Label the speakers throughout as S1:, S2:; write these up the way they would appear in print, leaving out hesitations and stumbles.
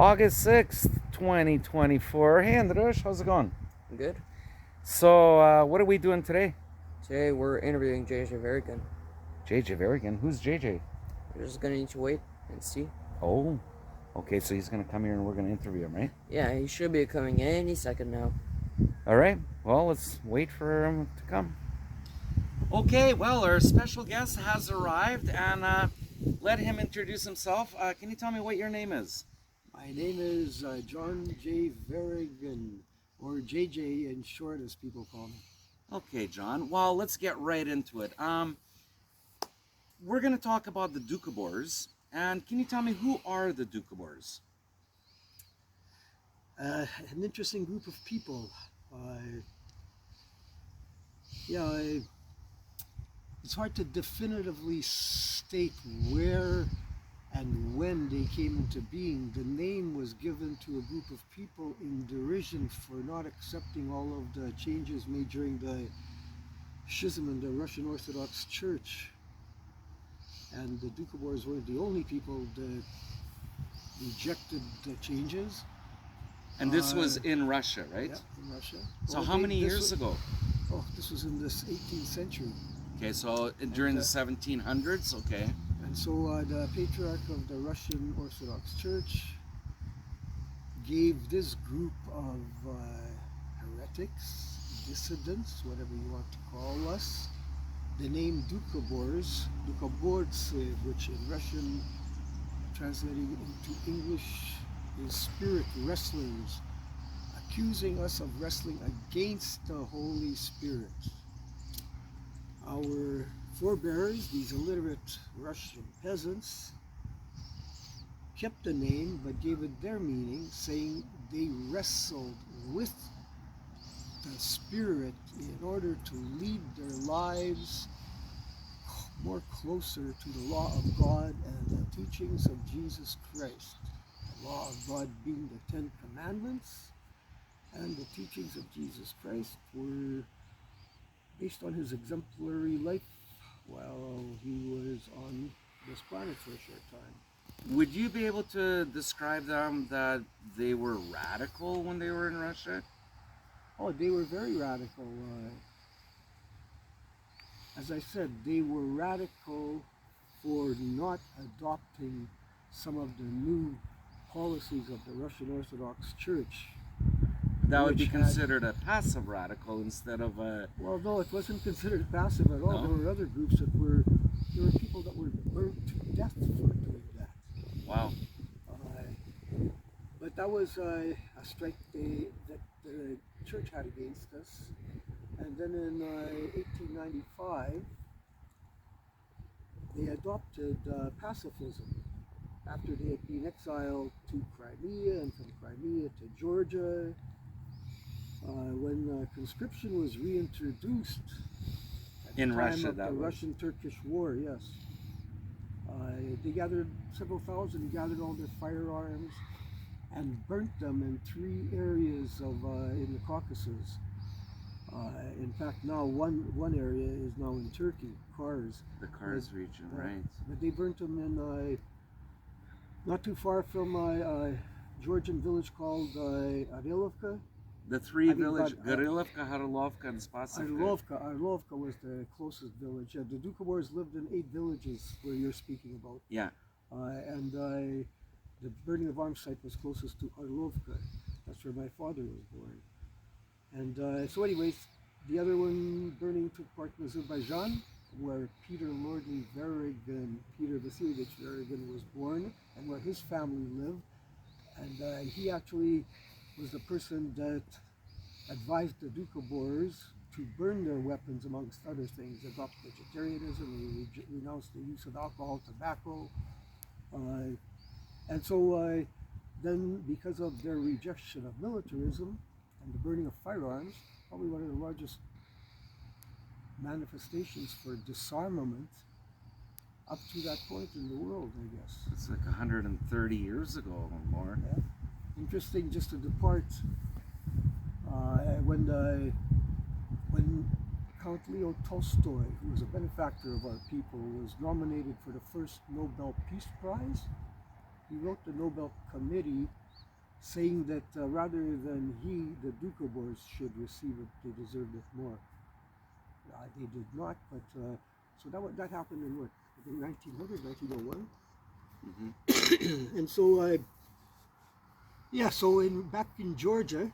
S1: August 6th, 2024. Hey, Andres, how's it going?
S2: Good.
S1: So, what are we doing today?
S2: Today we're interviewing JJ Verigin.
S1: JJ Verigin. Who's JJ?
S2: We're just gonna need to wait and see.
S1: Oh, okay, so he's going to come here and we're going to interview him, right?
S2: Yeah, he should be coming any second now.
S1: All right, well, let's wait for him to come. Okay, well, our special guest has arrived, and let him introduce himself. Can you tell me what your name is?
S3: My name is John J. Verigin, or JJ in short, as people call me.
S1: Okay, John. Well, let's get right into it. We're going to talk about the Doukhobors, and can you tell me who are the Doukhobors?
S3: An interesting group of people. It's hard to definitively state where and when they came into being. The name was given to a group of people in derision for not accepting all of the changes made during the schism in the Russian Orthodox Church. And the Doukhobors weren't the only people that rejected the changes.
S1: And this was in Russia, right?
S3: Yeah, in Russia.
S1: So how many years ago?
S3: Oh, this was in this 18th century.
S1: Okay, so during the 1700s, okay.
S3: And so the Patriarch of the Russian Orthodox Church gave this group of heretics, dissidents, whatever you want to call us, the name Doukhobors, Doukhobors, which in Russian, translating into English, is spirit wrestlers, accusing us of wrestling against the Holy Spirit. Our forebears, these illiterate Russian peasants, kept the name but gave it their meaning, saying they wrestled with the Spirit in order to lead their lives more closer to the law of God and the teachings of Jesus Christ. The law of God being the 10 Commandments, and the teachings of Jesus Christ were based on his exemplary life while he was on this planet for a short time.
S1: Would you be able to describe them that they were radical when they were in Russia?
S3: Oh, they were very radical. As I said, they were radical for not adopting some of the new policies of the Russian Orthodox Church.
S1: That would be considered a passive radical instead of a...
S3: Well, no, it wasn't considered passive at all.
S1: No?
S3: There were other groups that were, there were people that were burned to death for doing that.
S1: Wow.
S3: But that was a strike that the church had against us. And then in 1895, they adopted pacifism after they had been exiled to Crimea and from Crimea to Georgia. When conscription was reintroduced at
S1: In
S3: the time
S1: Russia,
S3: of
S1: that
S3: the
S1: was.
S3: Russian-Turkish War, yes. They gathered several thousand, gathered all their firearms and burnt them in 3 areas of in the Caucasus. In fact, now one area is now in Turkey, Kars.
S1: The Kars region, right.
S3: But they burnt them in not too far from a Georgian village called Arilovka.
S1: The three villages, Gorilivka, Harilovka, and Spasivka.
S3: Arilovka was the closest village. The Doukhobors lived in 8 villages where you're speaking about.
S1: Yeah.
S3: And the burning of arms site was closest to Arilovka. That's where my father was born. And so anyways, the other one burning took part in Azerbaijan, where Peter Lordly Verigin, Peter Vasilyevich Verigin was born, and where his family lived. And he actually was the person that advised the Doukhobors to burn their weapons, amongst other things, adopt vegetarianism, renounce the use of alcohol, tobacco. And so then, because of their rejection of militarism and the burning of firearms, probably one of the largest manifestations for disarmament up to that point in the world, I guess.
S1: It's like 130 years ago or more.
S3: Yeah. Interesting, just to depart, when Count Leo Tolstoy, who was a benefactor of our people, was nominated for the first Nobel Peace Prize, he wrote the Nobel Committee saying that rather than the Doukhobors should receive it, they deserved it more. They did not, but so that happened in what? I think 1900, 1901. And so, so back in Georgia,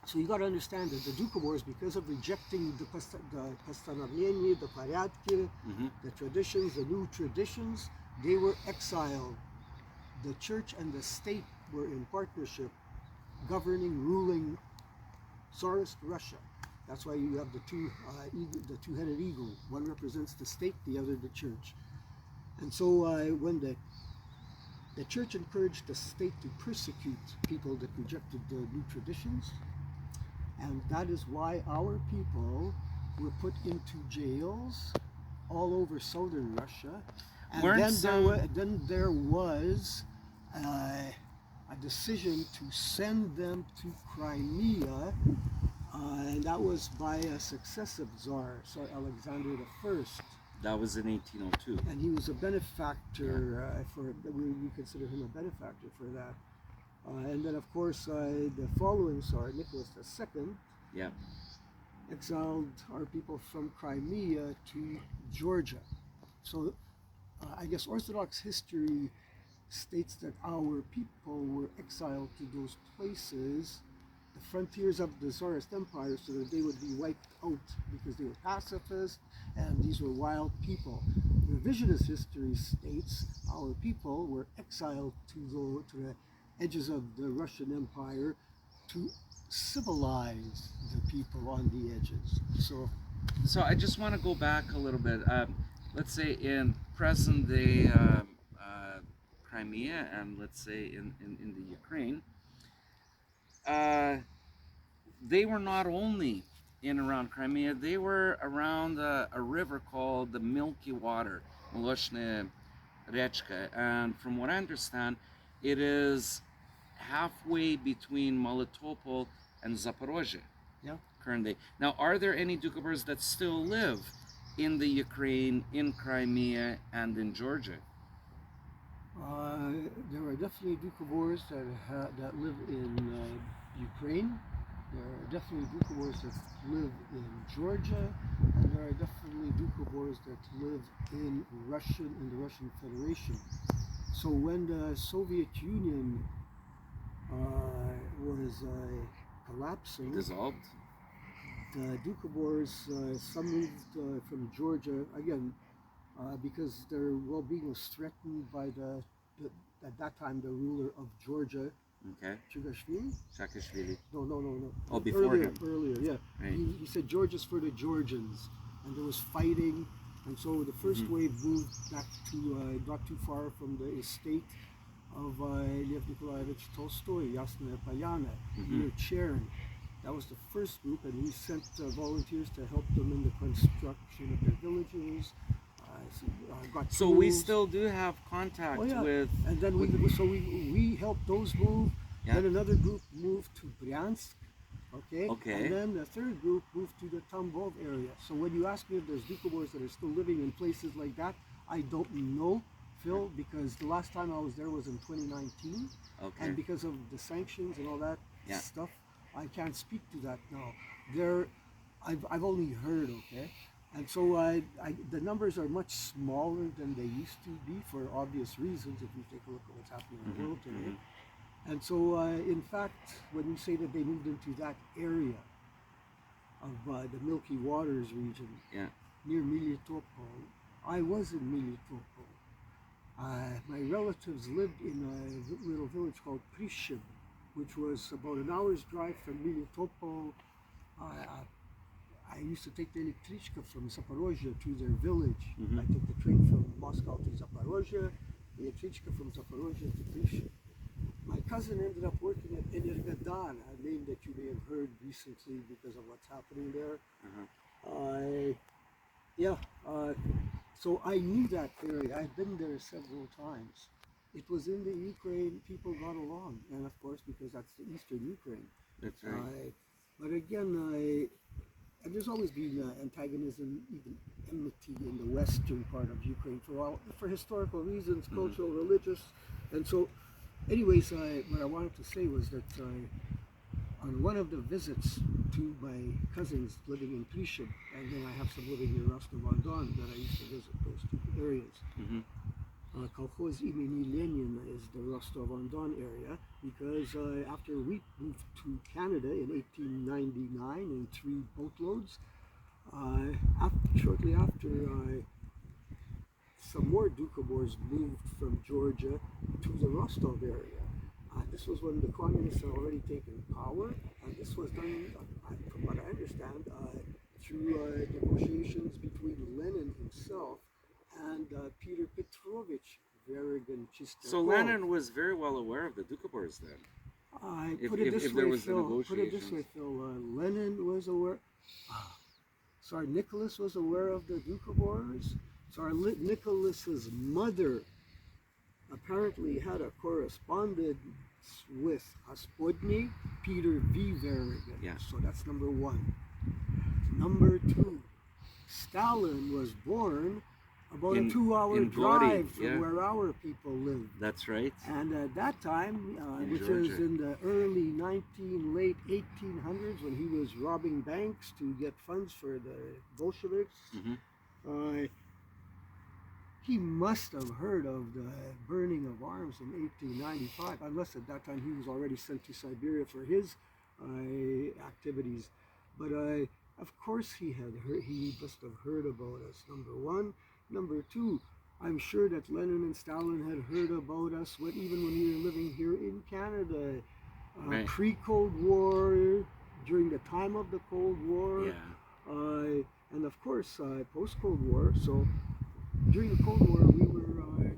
S3: so you got to understand that the Doukhobors, because of rejecting the Постановление, the Порядки, the traditions, the new traditions, they were exiled. The church and the state were in partnership, governing, ruling Tsarist Russia. That's why you have the two-headed eagle. One represents the state, the other the church. And so when the church encouraged the state to persecute people that rejected the new traditions, and that is why our people were put into jails all over southern Russia. And then there was a decision to send them to Crimea, and that was by a successive Tsar, Tsar Alexander I.
S1: That was in 1802.
S3: And he was a benefactor we consider him a benefactor for that. And then, of course, the following Tsar, Nicholas II, exiled our people from Crimea to Georgia. So I guess Orthodox history states that our people were exiled to those places, the frontiers of the Tsarist Empire, so that they would be wiped out because they were pacifist and these were wild people. Revisionist history states our people were exiled to the edges of the Russian Empire to civilize the people on the edges.
S1: So I just want to go back a little bit. Let's say in present day Crimea, and let's say in the Ukraine, they were not only in around Crimea, they were around a river called the Milky Water, Moloshne Rechka, and from what I understand, it is halfway between Melitopol and Zaporozhye, current day. Now, are there any Doukhobors that still live in the Ukraine, in Crimea, and in Georgia?
S3: There are definitely Doukhobors that live in Ukraine. There are definitely Doukhobors that live in Georgia, and there are definitely Doukhobors that live in the Russian Federation. So when the Soviet Union was collapsing,
S1: Dissolved?
S3: the Doukhobors, some moved from Georgia, again, because their well-being was threatened by at that time, the ruler of Georgia,
S1: Saakashvili.
S3: No.
S1: Oh, before him.
S3: Earlier, yeah.
S1: Right.
S3: He said Georgia's for the Georgians, and there was fighting, and so the first wave moved back to not too far from the estate of Lev Nikolaevich Tolstoy, Yasna Polyana, near Chern. That was the first group, and we sent volunteers to help them in the construction of their villages.
S1: So we still do have contact with.
S3: And then we helped those move.
S1: Yeah.
S3: Then another group moved to Bryansk. Okay.
S1: Okay.
S3: And then the third group moved to the Tambov area. So when you ask me if there's Doukhobors that are still living in places like that, I don't know, Phil, because the last time I was there was in 2019.
S1: Okay.
S3: And because of the sanctions and all that stuff, I can't speak to that now. I've only heard, okay? And so the numbers are much smaller than they used to be for obvious reasons if you take a look at what's happening in the world today. And so, in fact, when you say that they moved into that area of the Milky Waters region near Melitopol, I was in Melitopol. My relatives lived in a little village called Prishim, which was about an hour's drive from Melitopol. I used to take the electrichka from Zaporozhye to their village. I took the train from Moscow to Zaporozhye, the electrichka from Zaporozhye to Prishim. My cousin ended up working at Energodan, a name that you may have heard recently because of what's happening there. So I knew that area. I've been there several times. It was in the Ukraine, people got along, and of course because that's the eastern Ukraine.
S1: That's right.
S3: But again, and there's always been antagonism, even enmity in the western part of Ukraine for historical reasons, cultural, religious, and so anyways, what I wanted to say was that on one of the visits to my cousins living in Prishad, and then I have some living in Rostov-on-Don that I used to visit those two areas.
S1: Mm-hmm.
S3: Kolkhoz imeni Lenin is the Rostov-on-Don area because after we moved to Canada in 1899 in 3 boatloads, shortly after some more Doukhobors moved from Georgia to the Rostov area. This was when the communists had already taken power, and this was done, from what I understand, through negotiations between Lenin himself and Peter Petrovich Verigin.
S1: So Lenin was very well aware of the Doukhobors then.
S3: Put it this way, Phil.
S1: Negotiations.
S3: Lenin was aware. Tsar Nicholas was aware of the Doukhobors. Tsar Nicholas's mother apparently had a correspondence with Gospodny Peter V. Verigin.
S1: Yeah.
S3: So that's number 1. Number 2, Stalin was born about a 2-hour drive from where our people lived.
S1: That's right.
S3: And at that time, which
S1: Georgia.
S3: was in the late 1800s, when he was robbing banks to get funds for the Bolsheviks,
S1: Mm-hmm.
S3: he must have heard of the burning of arms in 1895, unless at that time he was already sent to Siberia for his activities. But of course he must have heard about us, number 1. Number 2, I'm sure that Lenin and Stalin had heard about us even when we were living here in Canada.
S1: Right.
S3: Pre-Cold War, during the time of the Cold War,
S1: Yeah.
S3: and of course post-Cold War. So during the Cold War, we were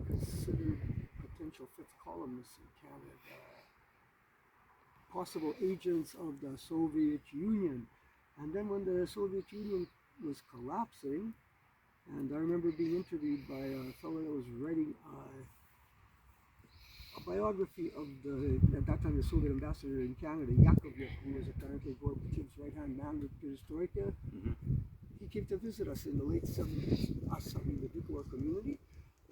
S3: considered potential fifth columnists in Canada, possible agents of the Soviet Union. And then when the Soviet Union was collapsing, and I remember being interviewed by a fellow that was writing a biography of at that time, the Soviet ambassador in Canada, Yakovlev, who was apparently Gorbachev's right-hand man with Perestroika.
S1: Mm-hmm.
S3: He came to visit us in the late 70s, the Doukhobor community,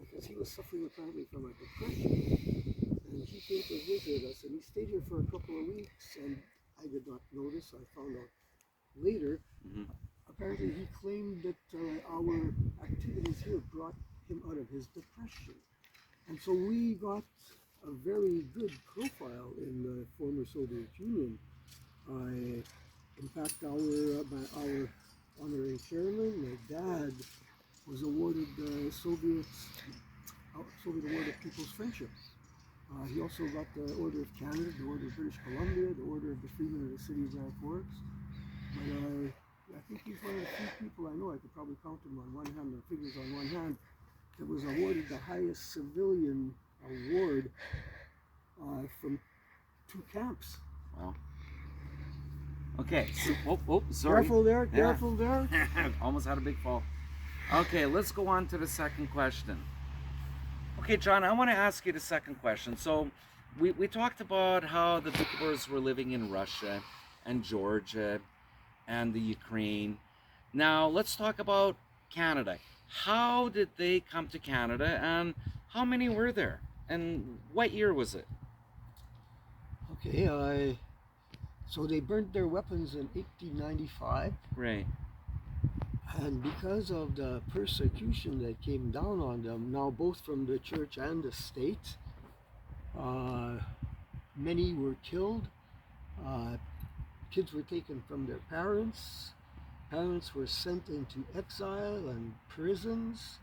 S3: because he was suffering apparently from a depression. And he came to visit us, and he stayed here for a couple of weeks, and I did not notice. I found out later.
S1: Mm-hmm.
S3: Apparently he claimed that our activities here brought him out of his depression. And so we got a very good profile in the former Soviet Union. In fact, our honorary chairman, my dad, was awarded the Soviet Award of People's Friendship. He also got the Order of Canada, the Order of British Columbia, the Order of the Freeman of the City of Grand Forks. But I think he's one of the few people I know, I could probably count them on one hand, the figures on one hand, that was awarded the highest civilian award from 2 camps.
S1: Wow. Okay. So, sorry.
S3: Careful there.
S1: Almost had a big fall. Okay, let's go on to the second question. Okay, John, I want to ask you the second question. So, we talked about how the Doukhobors were living in Russia and Georgia and the Ukraine. Now, let's talk about Canada. How did they come to Canada, and how many were there? And what year was it?
S3: Okay, so they burnt their weapons in 1895.
S1: Right.
S3: And because of the persecution that came down on them, now both from the church and the state, many were killed. Kids were taken from their parents. Parents were sent into exile and prisons.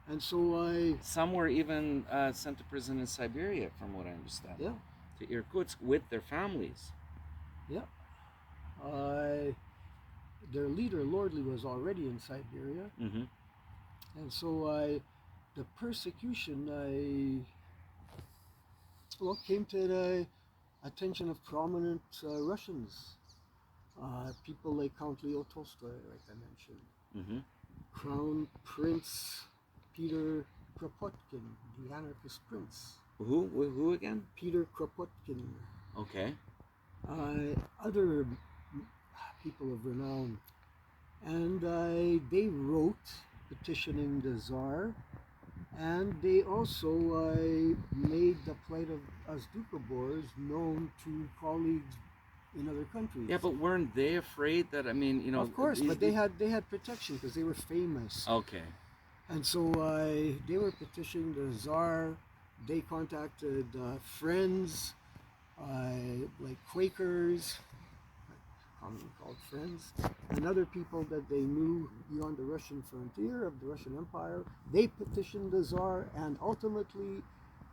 S3: And so
S1: some were even sent to prison in Siberia, from what I understand.
S3: Yeah.
S1: To Irkutsk with their families.
S3: Yeah. Their leader, Lordly, was already in Siberia.
S1: Mm-hmm.
S3: And so the persecution came to the attention of prominent Russians. People like Count Leo Tolstoy, like I mentioned.
S1: Mm-hmm.
S3: Crown Prince Peter Kropotkin, the anarchist prince.
S1: Who again?
S3: Peter Kropotkin.
S1: Okay.
S3: Other people of renown. And they wrote petitioning the Tsar And they also made the plight of us Doukhobors known to colleagues in other countries.
S1: Yeah, but weren't they afraid that, I mean, you know...
S3: Of course, but they had protection because they were famous.
S1: Okay.
S3: And so they were petitioning the Tsar. They contacted friends, like Quakers, commonly called friends, and other people that they knew beyond the Russian frontier of the Russian Empire. They petitioned the Tsar, and ultimately,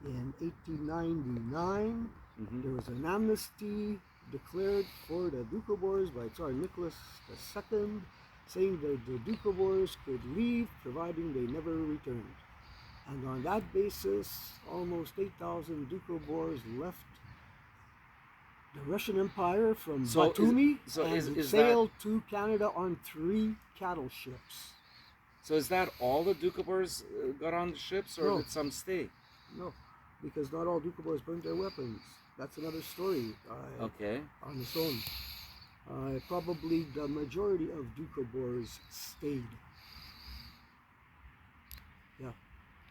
S3: in 1899, there was an amnesty declared for the Doukhobors by Tsar Nicholas II, saying that the Doukhobors could leave providing they never returned. And on that basis, almost 8,000 Doukhobors left the Russian Empire from Batumi and sailed to Canada on 3 cattle ships.
S1: So is that all the Doukhobors got on the ships, or
S3: No.
S1: did some stay?
S3: No, because not all Doukhobors burned their weapons. That's another story
S1: Okay.
S3: on its own. Probably the majority of Doukhobors stayed. Yeah.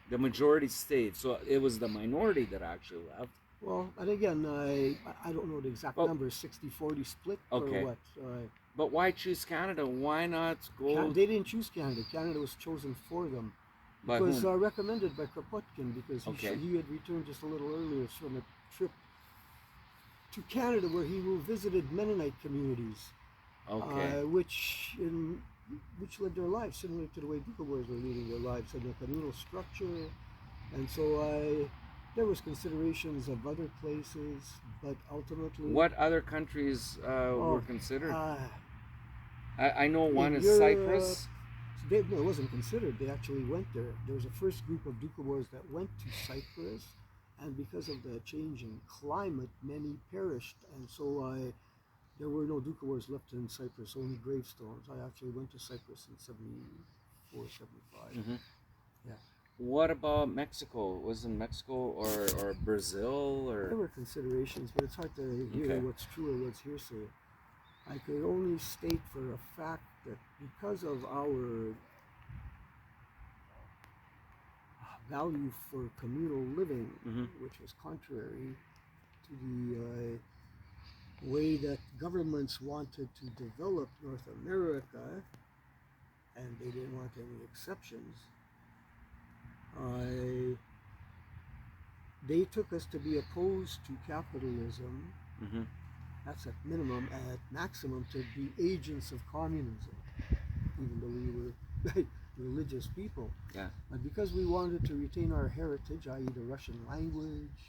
S1: The majority stayed, so it was the minority that actually left.
S3: Well, and again, I don't know the exact number, 60-40 split
S1: Okay.
S3: or what.
S1: But why choose Canada? Why not go...
S3: They didn't choose Canada. Canada was chosen for them.
S1: By
S3: It was
S1: whom?
S3: recommended by Kropotkin because he had returned just a little earlier from a trip to Canada where he visited Mennonite communities,
S1: Okay.
S3: which led their lives similar to the way Doukhobors were leading their lives in a communal structure. And so there was considerations of other places, but ultimately...
S1: What other countries were considered? I know one is
S3: Europe.
S1: Cyprus.
S3: No, it wasn't considered. They actually went there. There was a first group of Doukhobors that went to Cyprus, and because of the change in climate, many perished. And so there were no Doukhobors left in Cyprus, only gravestones. I actually went to Cyprus in 74, 75.
S1: Mm-hmm.
S3: Yeah.
S1: What about Mexico? Was it Mexico or Brazil or?
S3: There were considerations, but it's hard to hear
S1: Okay.
S3: what's true or what's hearsay. I could only state for a fact that because of our value for communal living, which was contrary to the way that governments wanted to develop North America, and they didn't want any exceptions, they took us to be opposed to capitalism. That's at minimum. At maximum, to be agents of communism, even though we were religious people.
S1: Yeah.
S3: But because we wanted to retain our heritage, i.e. the Russian language,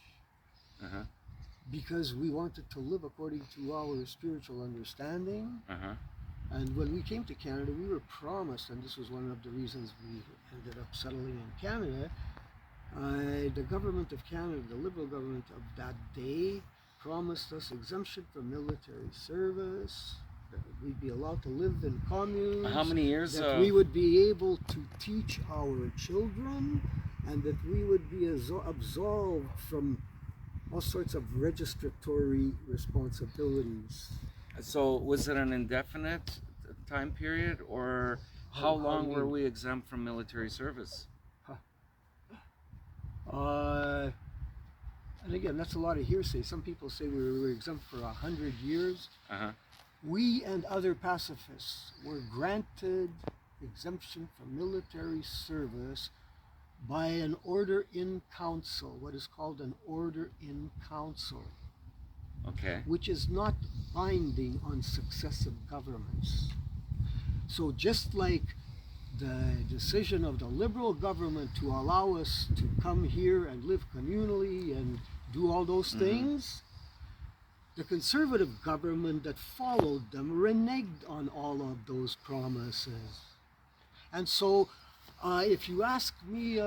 S3: because we wanted to live according to our spiritual understanding, and when we came to Canada, we were promised, and this was one of the reasons we ended up settling in Canada, the government of Canada, the Liberal government of that day, promised us exemption from military service, that we'd be allowed to live in communes.
S1: How many years?
S3: That we would be able to teach our children, and that we would be absolved from all sorts of registratory responsibilities.
S1: So was it an indefinite time period, or how long were we exempt from military service?
S3: And again, that's a lot of hearsay. Some people say we were exempt for 100 years. We and other pacifists were granted exemption from military service by an order in council, what is called an order in council, which is not binding on successive governments. So just like the decision of the Liberal government to allow us to come here and live communally and do all those things, the Conservative government that followed them reneged on all of those promises. And so if you ask me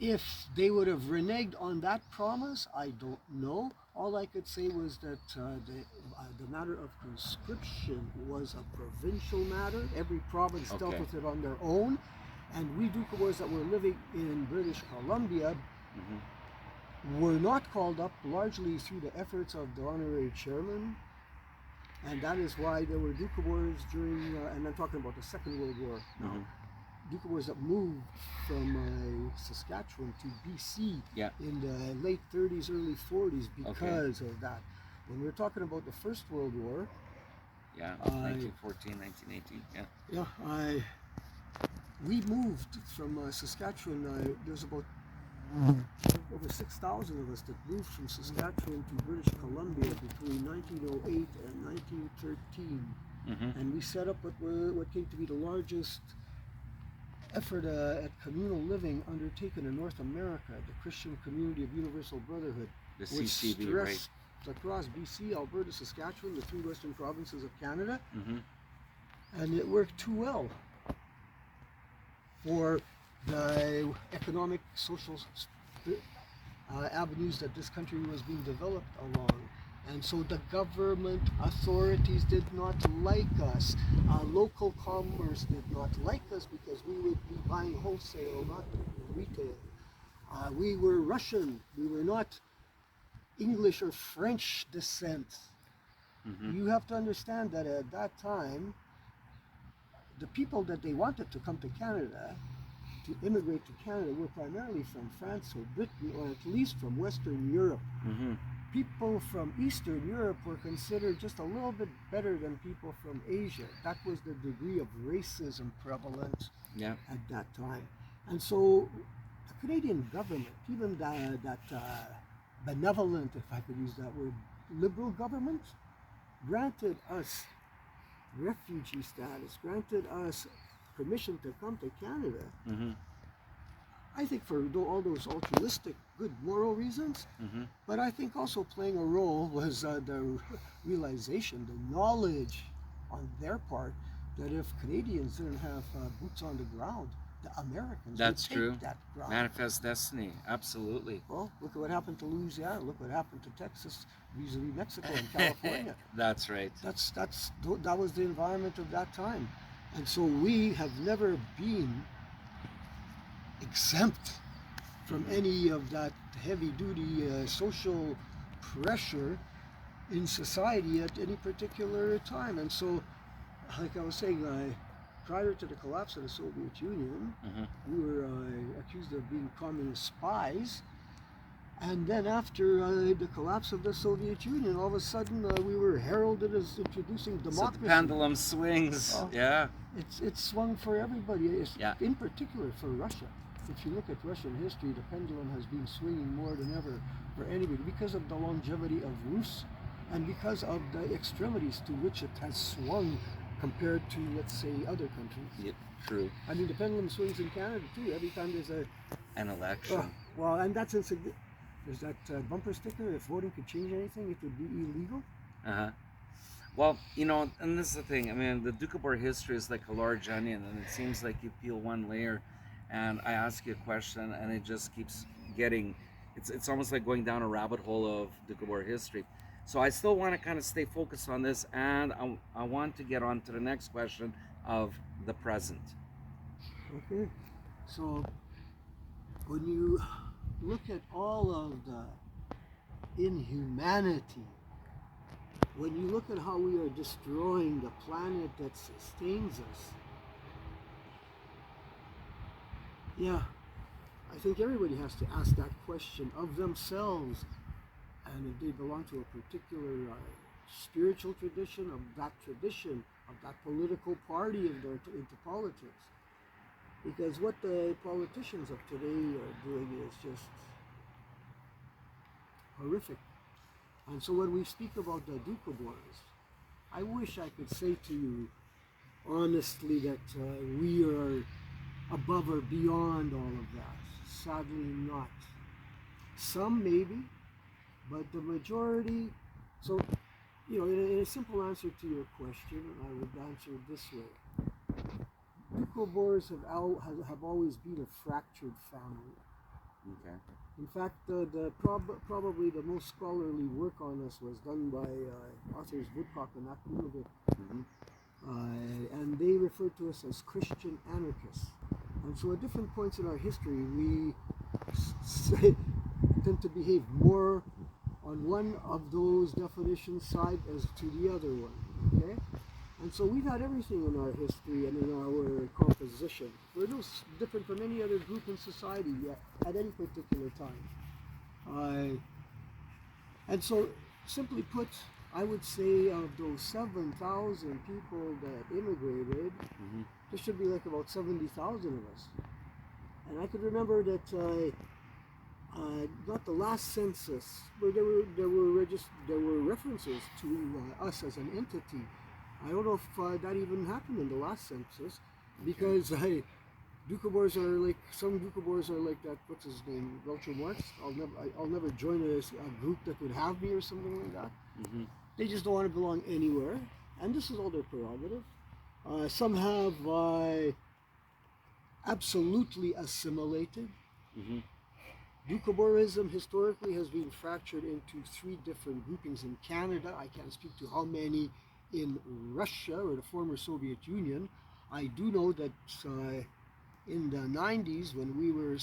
S3: if they would have reneged on that promise, I don't know. All I could say was that the matter of conscription was a provincial matter. Every province dealt with it on their own. And we Doukhobors that were living in British Columbia were not called up, largely through the efforts of the honorary chairman. And that is why there were Doukhobors during, and I'm talking about the Second World War now. Doukhobors that moved from Saskatchewan to BC
S1: Yeah.
S3: in the late 30s, early 40s because of that. When we're talking about the First World War,
S1: Yeah. 1914, 1918. Yeah.
S3: we moved from Saskatchewan. There's about over 6,000 of us that moved from Saskatchewan to British Columbia between 1908 and 1913.
S1: Mm-hmm.
S3: And we set up what came to be the largest effort at communal living undertaken in North America, the Christian Community of Universal Brotherhood,
S1: The
S3: which
S1: CCB, right?
S3: stressed across BC, Alberta, Saskatchewan, the three western provinces of Canada,
S1: Mm-hmm.
S3: and it worked too well for the economic, social avenues that this country was being developed along. And so the government authorities did not like us. Local commerce did not like us because we would be buying wholesale, not retail. We were Russian. We were not English or French descent.
S1: Mm-hmm.
S3: You have to understand that at that time, the people that they wanted to come to Canada, to immigrate to Canada, were primarily from France or Britain, or at least from Western Europe.
S1: Mm-hmm.
S3: People from Eastern Europe were considered just a little bit better than people from Asia. That was the degree of racism prevalent
S1: Yeah.
S3: at that time. And so the Canadian government, even that benevolent, if I could use that word, liberal government, granted us refugee status, granted us permission to come to Canada.
S1: Mm-hmm.
S3: I think for all those altruistic, good moral reasons,
S1: Mm-hmm.
S3: but I think also playing a role was the realization, the knowledge on their part that if Canadians didn't have boots on the ground, the Americans
S1: That's
S3: would
S1: true.
S3: take that ground.
S1: Manifest destiny. Absolutely.
S3: Well, look at what happened to Louisiana. Look what happened to Texas, vis-a-vis Mexico and California.
S1: That's right.
S3: That was the environment of that time, and so we have never been exempt from any of that heavy-duty social pressure in society at any particular time. And so, like I was saying, prior to the collapse of the Soviet Union,
S1: Mm-hmm.
S3: we were accused of being communist spies. And then after the collapse of the Soviet Union, all of a sudden we were heralded as introducing
S1: So
S3: democracy.
S1: the pendulum swings.
S3: Oh.
S1: Yeah.
S3: It's swung for everybody,
S1: Yeah.
S3: in particular for Russia. If you look at Russian history, the pendulum has been swinging more than ever for anybody because of the longevity of Rus and because of the extremities to which it has swung compared to, let's say, other countries.
S1: Yeah. True.
S3: I mean, the pendulum swings in Canada too. Every time there's
S1: An election.
S3: well, and that's insignificant. There's that bumper sticker. If voting could change anything, it would be illegal.
S1: Uh-huh. Well, and this is the thing. I mean, the Doukhobor history is like a large onion, and it seems like you peel one layer, and I ask you a question, and it just keeps getting. It's almost like going down a rabbit hole of Doukhobor history. So I still want to kind of stay focused on this, and I want to get on to the next question of the present.
S3: Okay. So when you look at all of the inhumanity, when you look at how we are destroying the planet that sustains us, yeah, I think everybody has to ask that question of themselves, and if they belong to a particular spiritual tradition, of that political party if they're into politics. Because what the politicians of today are doing is just horrific. And so when we speak about the Doukhobors, I wish I could say to you honestly that we are above or beyond all of that. Sadly not. Some maybe, but the majority, so, in a simple answer to your question, I would answer it this way. Doukhobors have always been a fractured family.
S1: Okay.
S3: In fact, probably the most scholarly work on this was done by authors Woodcock and Akunovich.
S1: Mm-hmm.
S3: And they refer to us as Christian anarchists. And so at different points in our history, we tend to behave more on one of those definitions side as to the other one. Okay? And so we've had everything in our history and in our composition. We're no different from any other group in society at any particular time. And so, simply put, I would say of those 7,000 people that immigrated, there should be like about 70,000 of us. And I could remember that not the last census, but there were references to us as an entity. I don't know if that even happened in the last census, because Doukhobors are like, some Doukhobors are like that, what's his name, Groucho Marx. I'll never join a group that would have me or something like that. They just don't want to belong anywhere, and this is all their prerogative. Some have absolutely assimilated. Doukhoborism historically has been fractured into 3 different groupings in Canada. I can't speak to how many in Russia or the former Soviet Union. I do know that in the 90s, when we were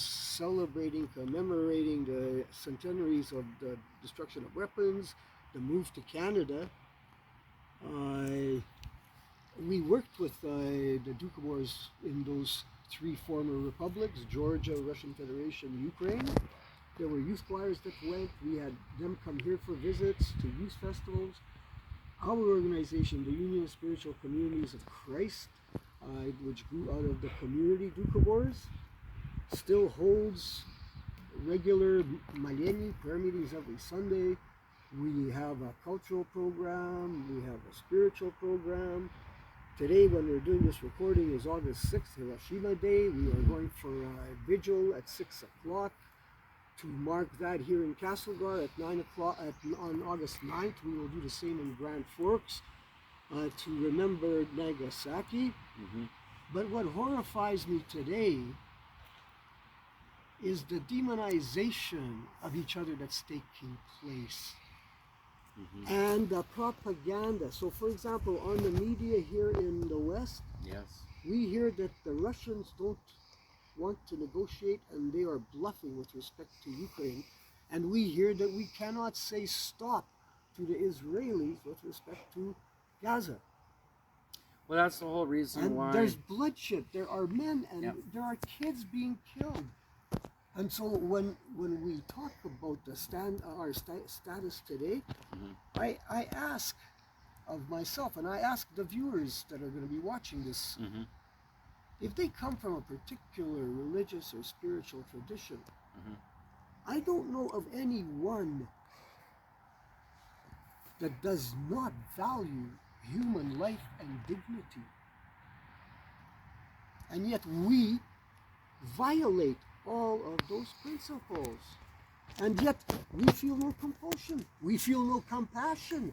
S3: commemorating the centenaries of the destruction of weapons, the move to Canada, we worked with the Doukhobors in those 3 former republics, Georgia, Russian Federation, Ukraine. There were youth choirs that went. We had them come here for visits to youth festivals. Our organization, the Union of Spiritual Communities of Christ, which grew out of the community Doukhobors, still holds regular Maleni prayer meetings every Sunday. We have a cultural program, we have a spiritual program. Today, when we're doing this recording, is August 6th, Hiroshima Day. We are going for a vigil at 6 o'clock to mark that here in Castlegar at 9 o'clock. On August 9th, we will do the same in Grand Forks to remember Nagasaki. But what horrifies me today is the demonization of each other that's taking place. And the propaganda. So, for example, on the media here in the West, we hear that the Russians don't want to negotiate and they are bluffing with respect to Ukraine. And we hear that we cannot say stop to the Israelis with respect to Gaza.
S1: Well, that's the whole reason
S3: And
S1: why.
S3: there's bloodshed. There are men and there are kids being killed. And so when we talk about our status today, I ask of myself, and I ask the viewers that are going to be watching this, if they come from a particular religious or spiritual tradition, I don't know of anyone that does not value human life and dignity. And yet we violate all of those principles. And yet we feel no compulsion. We feel no compassion.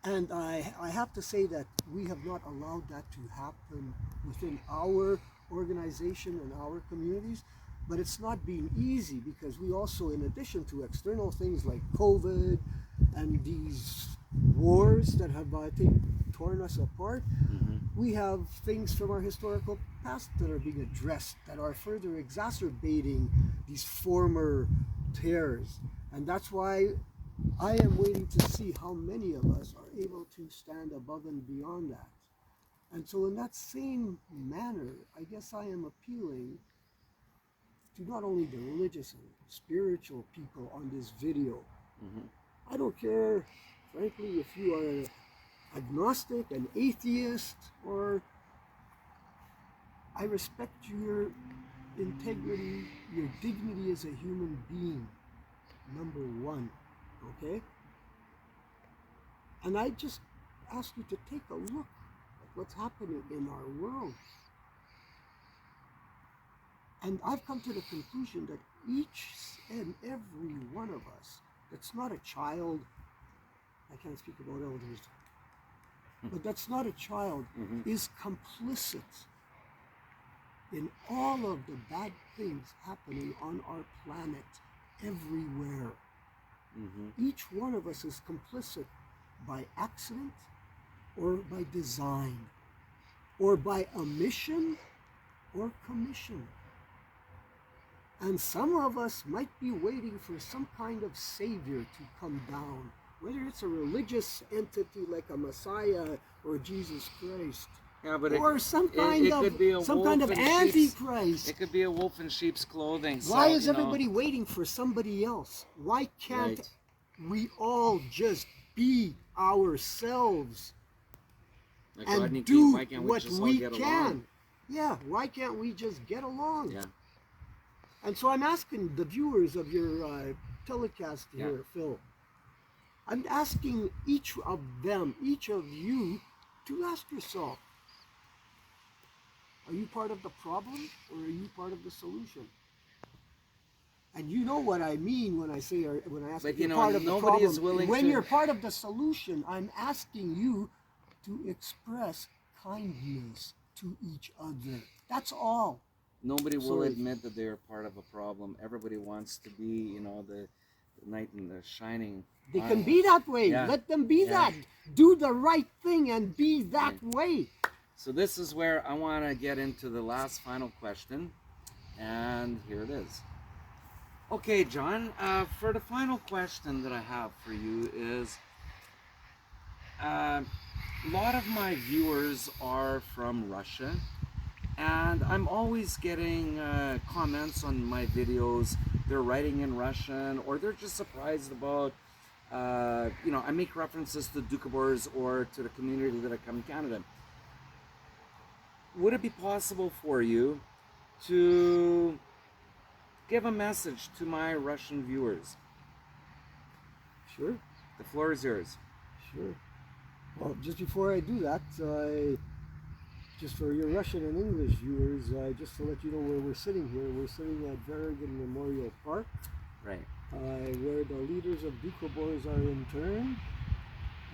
S3: And I have to say that we have not allowed that to happen within our organization and our communities. But it's not been easy, because we also, in addition to external things like COVID and these wars that have torn us apart, we have things from our historical past that are being addressed that are further exacerbating these former tears. And that's why I am waiting to see how many of us are able to stand above and beyond that. And so in that same manner, I guess I am appealing to not only the religious and spiritual people on this video. I don't care, frankly, if you are an agnostic, an atheist, or I respect your integrity, your dignity as a human being, number one, okay? And I just ask you to take a look at what's happening in our world. And I've come to the conclusion that each and every one of us, that's not a child, I can't speak about elders, but that's not a child, is complicit in all of the bad things happening on our planet, everywhere. Each one of us is complicit by accident, or by design, or by omission or commission. And some of us might be waiting for some kind of savior to come down whether it's a religious entity like a Messiah or Jesus Christ,
S1: Yeah, but
S3: or some kind
S1: it could be a
S3: of some
S1: wolf
S3: kind of
S1: in sheep's-
S3: antichrist.
S1: It could be a wolf in sheep's clothing.
S3: Why
S1: so,
S3: is
S1: you know,
S3: everybody waiting for somebody else? Why can't
S1: Right.
S3: we all just be ourselves
S1: like Rodney
S3: and
S1: King,
S3: do
S1: why can't we
S3: what
S1: just all
S3: we
S1: get
S3: can?
S1: along?
S3: Yeah, why can't we just get along?
S1: Yeah.
S3: And so I'm asking the viewers of your telecast
S1: Yeah.
S3: here, Phil, I'm asking each of them, each of you, to ask yourself, are you part of the problem or are you part of the solution? And you know what I mean when I say, or when I ask
S1: But,
S3: if
S1: you
S3: you're
S1: know,
S3: part of the
S1: nobody
S3: problem.
S1: is willing
S3: When
S1: to-
S3: you're part of the solution, I'm asking you to express kindness to each other. That's all.
S1: Nobody will
S3: Sorry.
S1: admit that they're part of a problem. Everybody wants to be, you know, the knight in the shining.
S3: They can
S1: armor.
S3: be that way.
S1: Yeah.
S3: Let them be
S1: Yeah.
S3: that. Do the right thing and be that
S1: Right.
S3: way.
S1: So this is where I want to get into the last final question, and here it is. Okay, John, for the final question that I have for you is, a lot of my viewers are from Russia, and I'm always getting comments on my videos. They're writing in Russian, or they're just surprised about, you know, I make references to Doukhobors or to the community that I come in Canada. Would it be possible for you to give a message to my Russian viewers?
S3: Sure,
S1: The floor is yours.
S3: sure. Well, just before I do that, just for your Russian and English viewers, just to let you know where we're sitting here, we're sitting at Verigin Memorial Park,
S1: Right.
S3: where the leaders of Doukhobors are interned,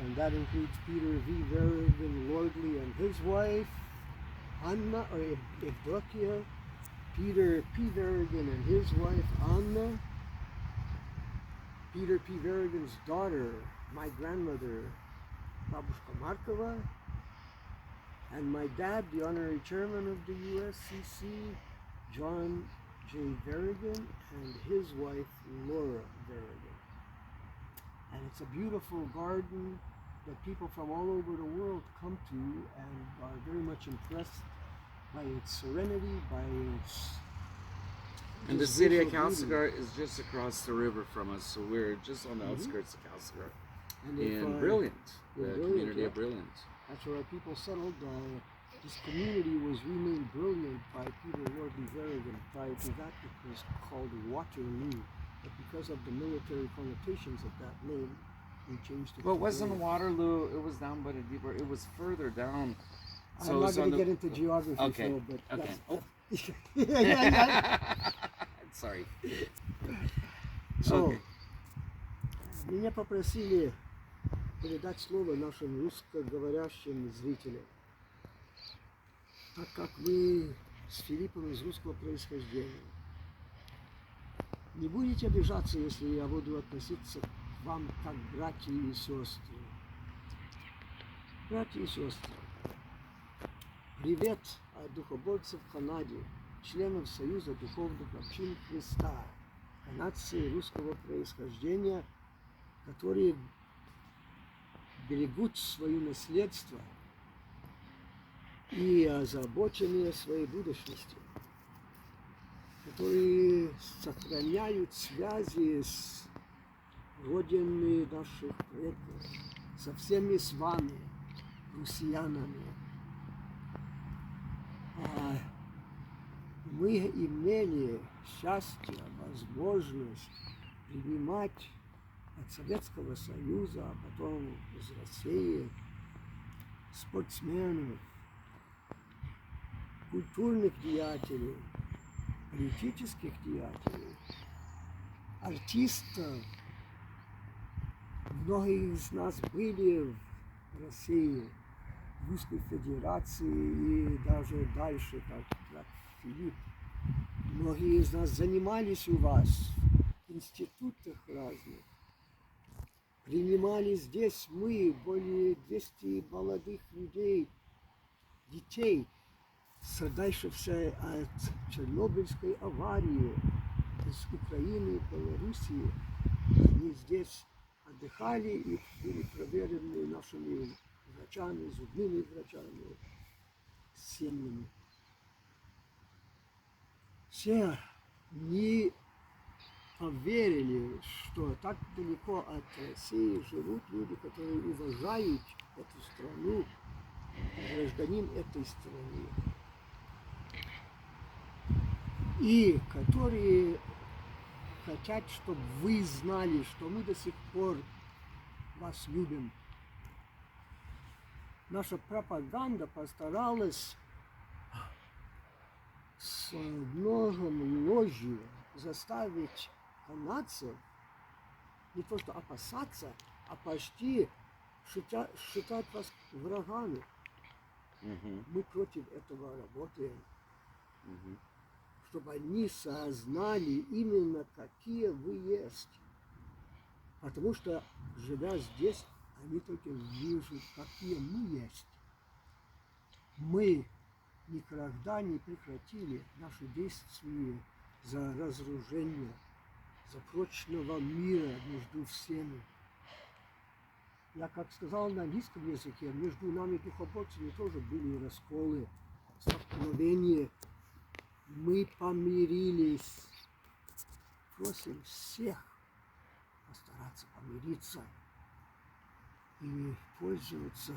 S3: and that includes Peter V. Verigin Lordley and his wife, Anna, or Evdokia, Peter P. Verigin and his wife, Anna, Peter P. Verigin's daughter, my grandmother, Babushka Markova, and my dad, the honorary chairman of the USCC, John J. Verigin, and his wife, Laura Verigin. And it's a beautiful garden that people from all over the world come to and are very much impressed by its serenity, by its
S1: And the
S3: just
S1: city of
S3: visual beauty.
S1: Castlegar is just across the river from us, so we're just on the
S3: Mhm.
S1: outskirts of Castlegar.
S3: And if,
S1: In Brilliant,
S3: in
S1: the
S3: Brilliant,
S1: community
S3: yeah.
S1: of Brilliant.
S3: That's where our people settled. This community was renamed Brilliant by Peter Lordley Verigin. Prior to that, it was called Waterloo. But because of the military connotations of that name, we changed it
S1: Well, it
S3: to
S1: wasn't
S3: Brilliant.
S1: Waterloo, it was down by the deeper, it was further down. So
S3: I'm
S1: it
S3: not
S1: was
S3: going
S1: on
S3: to
S1: the-
S3: get into geography,
S1: Okay,
S3: Phil, but
S1: okay.
S3: that's, yeah.
S1: Sorry.
S3: So,
S1: Okay.
S3: меня попросили передать слово нашим русскоговорящим зрителям. Так как вы с Филиппом из русского происхождения, не будете обижаться, если я буду относиться к вам как братья и сестры. Братья и сестры, привет от духоборцев в Канаде, членов Союза Духовных Общин Христа, канадцы русского происхождения, которые берегут свое наследство и озабочены своей будущностью, которые сохраняют связи с родиной наших предков, со всеми с вами, россиянами. Мы имели счастье, возможность принимать от Советского Союза, а потом из России спортсменов, культурных деятелей, политических деятелей, артистов. Многие из нас были в России, в Русской Федерации и даже дальше, как Филипп. Многие из нас занимались у вас в институтах разных. Принимали здесь мы, более 200 молодых людей, детей, страдавшихся от Чернобыльской аварии из Украины и Белоруссии. Они здесь отдыхали и были проверены нашими врачами, зубными врачами, семьями. Все не поверили, что так далеко от России живут люди, которые уважают эту страну, гражданин этой страны, и которые хотят, чтобы вы знали, что мы до сих пор вас любим. Наша пропаганда постаралась с множим ложью заставить канадцев не то что опасаться, а почти считать вас врагами. Мы против этого работаем, чтобы они сознали именно, какие вы есть. Потому что, живя здесь, они только видят, какие мы есть. Мы никогда не прекратили наши действия за разоружение, за прочного мира между всеми. Я, как сказал на английском языке, между нами, духоборцами, тоже были расколы, столкновения. Мы помирились. Просим всех постараться помириться и пользоваться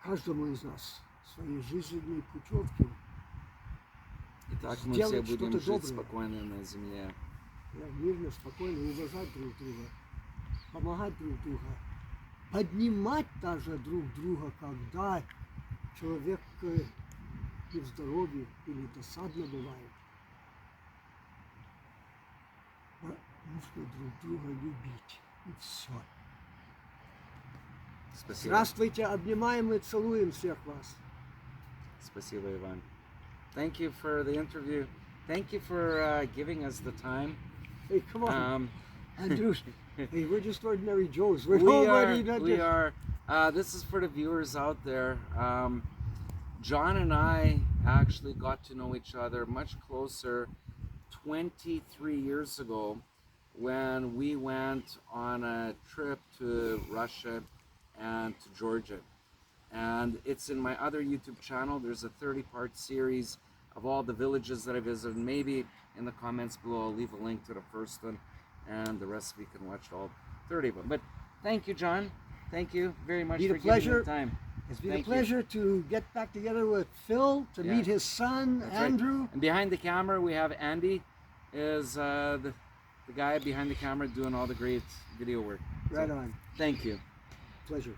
S3: каждому из нас своей жизненной путевкой.
S1: И так мы все будем жить спокойно на земле.
S3: Мирно, спокойно, уважать друг друга, помогать друг другу, поднимать даже друг друга, когда человек не в здоровье или досадно бывает. Нужно друг друга любить. И все.
S1: Спасибо.
S3: Здравствуйте, обнимаем и целуем всех вас.
S1: Спасибо, Иван. Thank you for the interview. Thank you for giving us the time.
S3: Hey, come on. Andrews, hey, we're just ordinary Joes. We're
S1: We
S3: nobody.
S1: are. This is for the viewers out there. John and I actually got to know each other much closer 23 years ago when we went on a trip to Russia and to Georgia. And it's in my other YouTube channel. There's a 30-part series of all the villages that I visited. Maybe in the comments below I'll leave a link to the first one, and the rest of you can watch all 30 of them. But thank you, John. Thank you very much for giving me the time.
S3: It's been a pleasure to get back together with Phil, to meet his son, Andrew.
S1: Right. And behind the camera we have Andy, is the guy behind the camera doing all the great video work.
S3: Right on.
S1: Thank you.
S3: Pleasure.